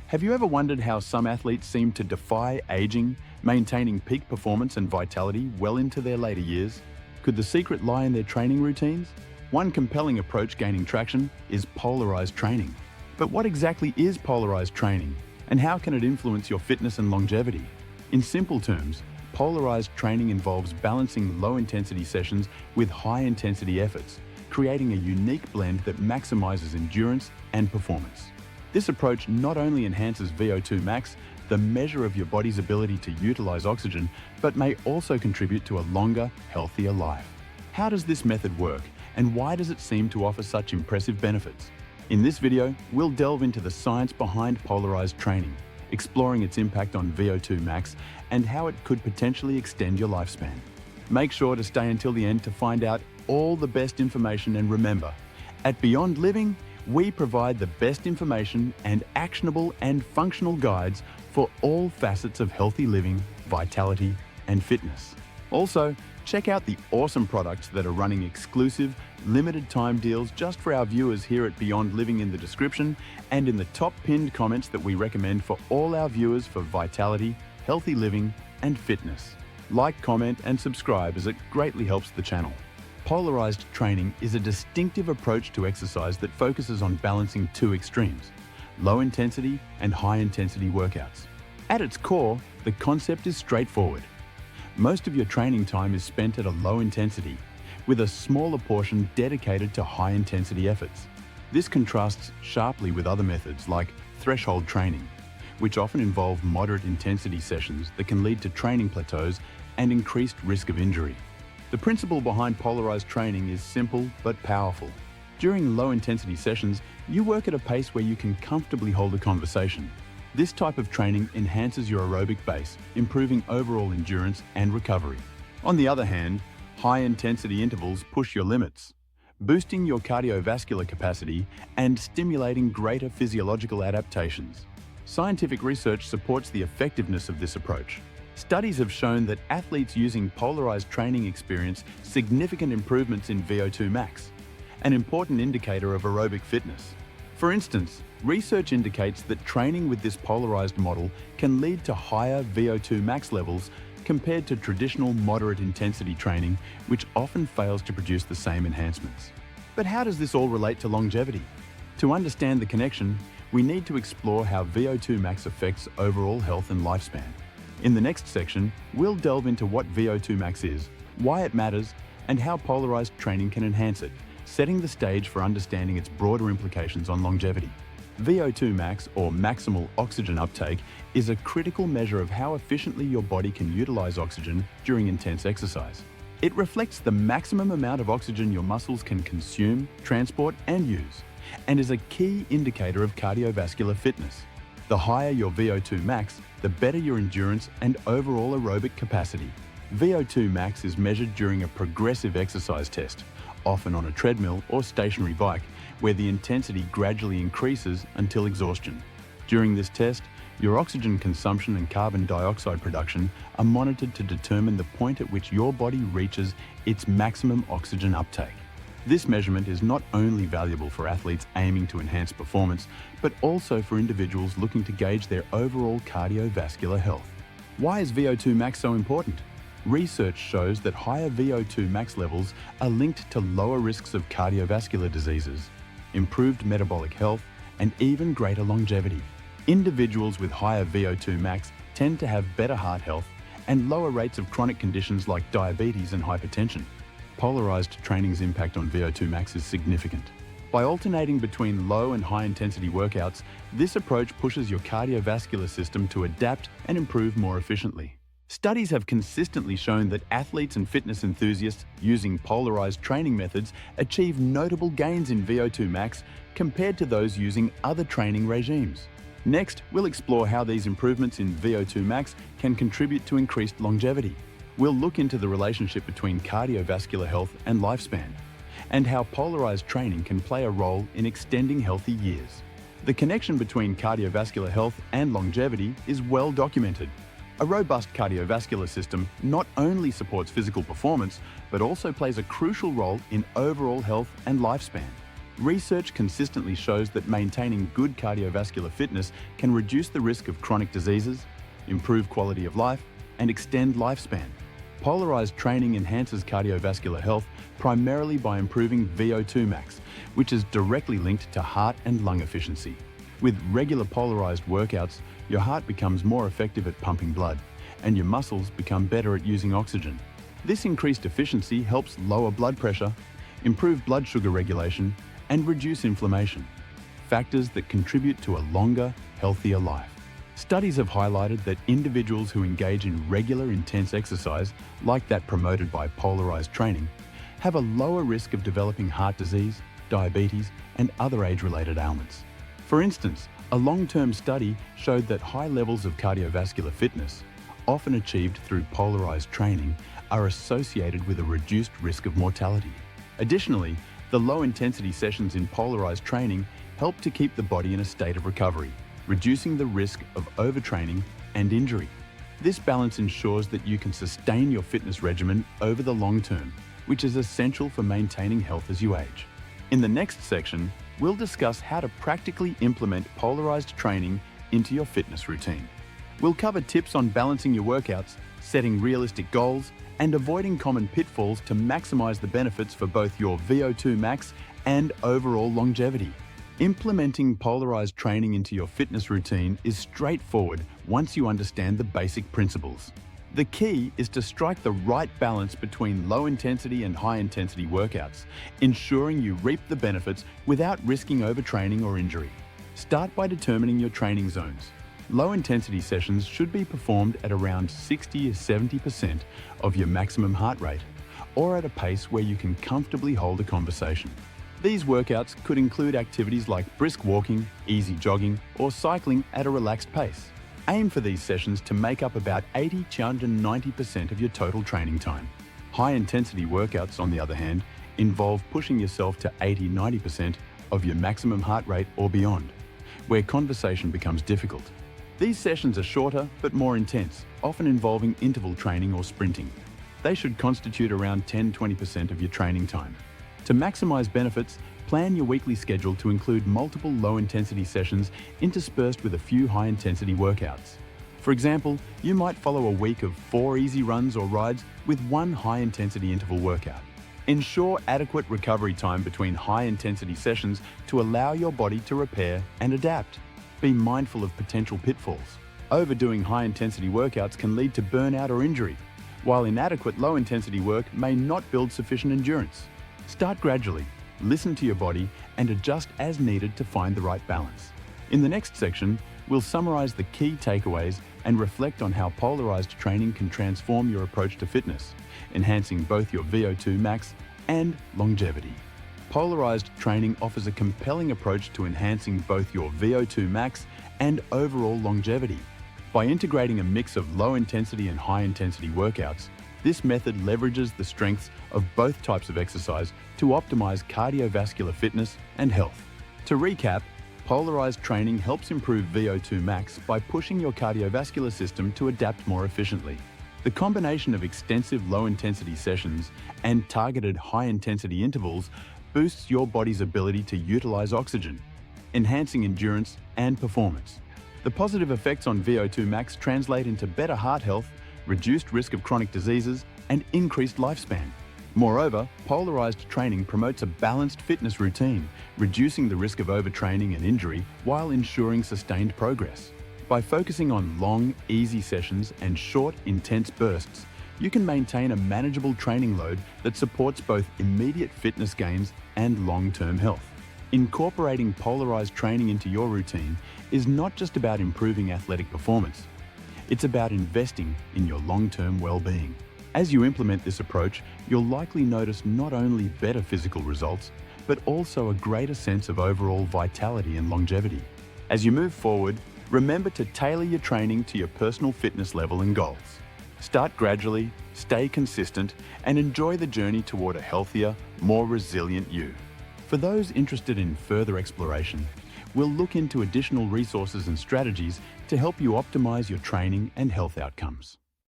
Have you ever wondered how some athletes seem to defy aging, maintaining peak performance and vitality well into their later years? Could the secret lie in their training routines? One compelling approach gaining traction is polarized training. But what exactly is polarized training, and how can it influence your fitness and longevity? In simple terms, polarized training involves balancing low-intensity sessions with high-intensity efforts, creating a unique blend that maximizes endurance and performance. This approach not only enhances VO2 max, the measure of your body's ability to utilize oxygen, but may also contribute to a longer, healthier life. How does this method work, and why does it seem to offer such impressive benefits? In this video, we'll delve into the science behind polarized training, exploring its impact on VO2 max and how it could potentially extend your lifespan. Make sure to stay until the end to find out all the best information, and remember, at Beyond Living, we provide the best information and actionable and functional guides for all facets of healthy living, vitality, and fitness. Also, check out the awesome products that are running exclusive, limited-time deals just for our viewers here at Beyond Living in the description and in the top pinned comments that we recommend for all our viewers for vitality, healthy living, and fitness. Like, comment, and subscribe as it greatly helps the channel. Polarized training is a distinctive approach to exercise that focuses on balancing two extremes, low-intensity and high-intensity workouts. At its core, the concept is straightforward. Most of your training time is spent at a low intensity, with a smaller portion dedicated to high-intensity efforts. This contrasts sharply with other methods like threshold training, which often involve moderate intensity sessions that can lead to training plateaus and increased risk of injury. The principle behind polarized training is simple but powerful. During low-intensity sessions, you work at a pace where you can comfortably hold a conversation. This type of training enhances your aerobic base, improving overall endurance and recovery. On the other hand, high-intensity intervals push your limits, boosting your cardiovascular capacity and stimulating greater physiological adaptations. Scientific research supports the effectiveness of this approach. Studies have shown that athletes using polarized training experience significant improvements in VO2 max, an important indicator of aerobic fitness. For instance, research indicates that training with this polarized model can lead to higher VO2 max levels compared to traditional moderate intensity training, which often fails to produce the same enhancements. But how does this all relate to longevity? To understand the connection, we need to explore how VO2 max affects overall health and lifespan. In the next section, we'll delve into what VO2 max is, why it matters, and how polarized training can enhance it, setting the stage for understanding its broader implications on longevity. VO2 max, or maximal oxygen uptake, is a critical measure of how efficiently your body can utilize oxygen during intense exercise. It reflects the maximum amount of oxygen your muscles can consume, transport, and use, and is a key indicator of cardiovascular fitness. The higher your VO2 max, the better your endurance and overall aerobic capacity. VO2 max is measured during a progressive exercise test, often on a treadmill or stationary bike, where the intensity gradually increases until exhaustion. During this test, your oxygen consumption and carbon dioxide production are monitored to determine the point at which your body reaches its maximum oxygen uptake. This measurement is not only valuable for athletes aiming to enhance performance, but also for individuals looking to gauge their overall cardiovascular health. Why is VO2 max so important? Research shows that higher VO2 max levels are linked to lower risks of cardiovascular diseases, improved metabolic health, and even greater longevity. Individuals with higher VO2 max tend to have better heart health and lower rates of chronic conditions like diabetes and hypertension. Polarized training's impact on VO2 max is significant. By alternating between low and high intensity workouts, this approach pushes your cardiovascular system to adapt and improve more efficiently. Studies have consistently shown that athletes and fitness enthusiasts using polarized training methods achieve notable gains in VO2 max compared to those using other training regimes. Next, we'll explore how these improvements in VO2 max can contribute to increased longevity. We'll look into the relationship between cardiovascular health and lifespan, and how polarized training can play a role in extending healthy years. The connection between cardiovascular health and longevity is well documented. A robust cardiovascular system not only supports physical performance, but also plays a crucial role in overall health and lifespan. Research consistently shows that maintaining good cardiovascular fitness can reduce the risk of chronic diseases, improve quality of life, and extend lifespan. Polarized training enhances cardiovascular health primarily by improving VO2 max, which is directly linked to heart and lung efficiency. With regular polarized workouts, your heart becomes more effective at pumping blood, and your muscles become better at using oxygen. This increased efficiency helps lower blood pressure, improve blood sugar regulation, and reduce inflammation, factors that contribute to a longer, healthier life. Studies have highlighted that individuals who engage in regular intense exercise, like that promoted by polarized training, have a lower risk of developing heart disease, diabetes, and other age-related ailments. For instance, a long-term study showed that high levels of cardiovascular fitness, often achieved through polarized training, are associated with a reduced risk of mortality. Additionally, the low-intensity sessions in polarized training help to keep the body in a state of recovery, reducing the risk of overtraining and injury. This balance ensures that you can sustain your fitness regimen over the long term, which is essential for maintaining health as you age. In the next section, we'll discuss how to practically implement polarized training into your fitness routine. We'll cover tips on balancing your workouts, setting realistic goals, and avoiding common pitfalls to maximize the benefits for both your VO2 max and overall longevity. Implementing polarized training into your fitness routine is straightforward once you understand the basic principles. The key is to strike the right balance between low-intensity and high-intensity workouts, ensuring you reap the benefits without risking overtraining or injury. Start by determining your training zones. Low-intensity sessions should be performed at around 60 to 70% of your maximum heart rate, or at a pace where you can comfortably hold a conversation. These workouts could include activities like brisk walking, easy jogging, or cycling at a relaxed pace. Aim for these sessions to make up about 80 to 90% of your total training time. High-intensity workouts, on the other hand, involve pushing yourself to 80–90% of your maximum heart rate or beyond, where conversation becomes difficult. These sessions are shorter but more intense, often involving interval training or sprinting. They should constitute around 10–20% of your training time. To maximize benefits, plan your weekly schedule to include multiple low-intensity sessions interspersed with a few high-intensity workouts. For example, you might follow a week of 4 easy runs or rides with 1 high-intensity interval workout. Ensure adequate recovery time between high-intensity sessions to allow your body to repair and adapt. Be mindful of potential pitfalls. Overdoing high-intensity workouts can lead to burnout or injury, while inadequate low-intensity work may not build sufficient endurance. Start gradually, listen to your body, and adjust as needed to find the right balance. In the next section, we'll summarize the key takeaways and reflect on how polarized training can transform your approach to fitness, enhancing both your VO2 max and longevity. Polarized training offers a compelling approach to enhancing both your VO2 max and overall longevity. By integrating a mix of low-intensity and high-intensity workouts, this method leverages the strengths of both types of exercise to optimize cardiovascular fitness and health. To recap, polarized training helps improve VO2 max by pushing your cardiovascular system to adapt more efficiently. The combination of extensive low-intensity sessions and targeted high-intensity intervals boosts your body's ability to utilize oxygen, enhancing endurance and performance. The positive effects on VO2 max translate into better heart health, reduced risk of chronic diseases, and increased lifespan. Moreover, polarized training promotes a balanced fitness routine, reducing the risk of overtraining and injury while ensuring sustained progress. By focusing on long, easy sessions and short, intense bursts, you can maintain a manageable training load that supports both immediate fitness gains and long-term health. Incorporating polarized training into your routine is not just about improving athletic performance. It's about investing in your long-term well-being. As you implement this approach, you'll likely notice not only better physical results, but also a greater sense of overall vitality and longevity. As you move forward, remember to tailor your training to your personal fitness level and goals. Start gradually, stay consistent, and enjoy the journey toward a healthier, more resilient you. For those interested in further exploration, we'll look into additional resources and strategies to help you optimize your training and health outcomes.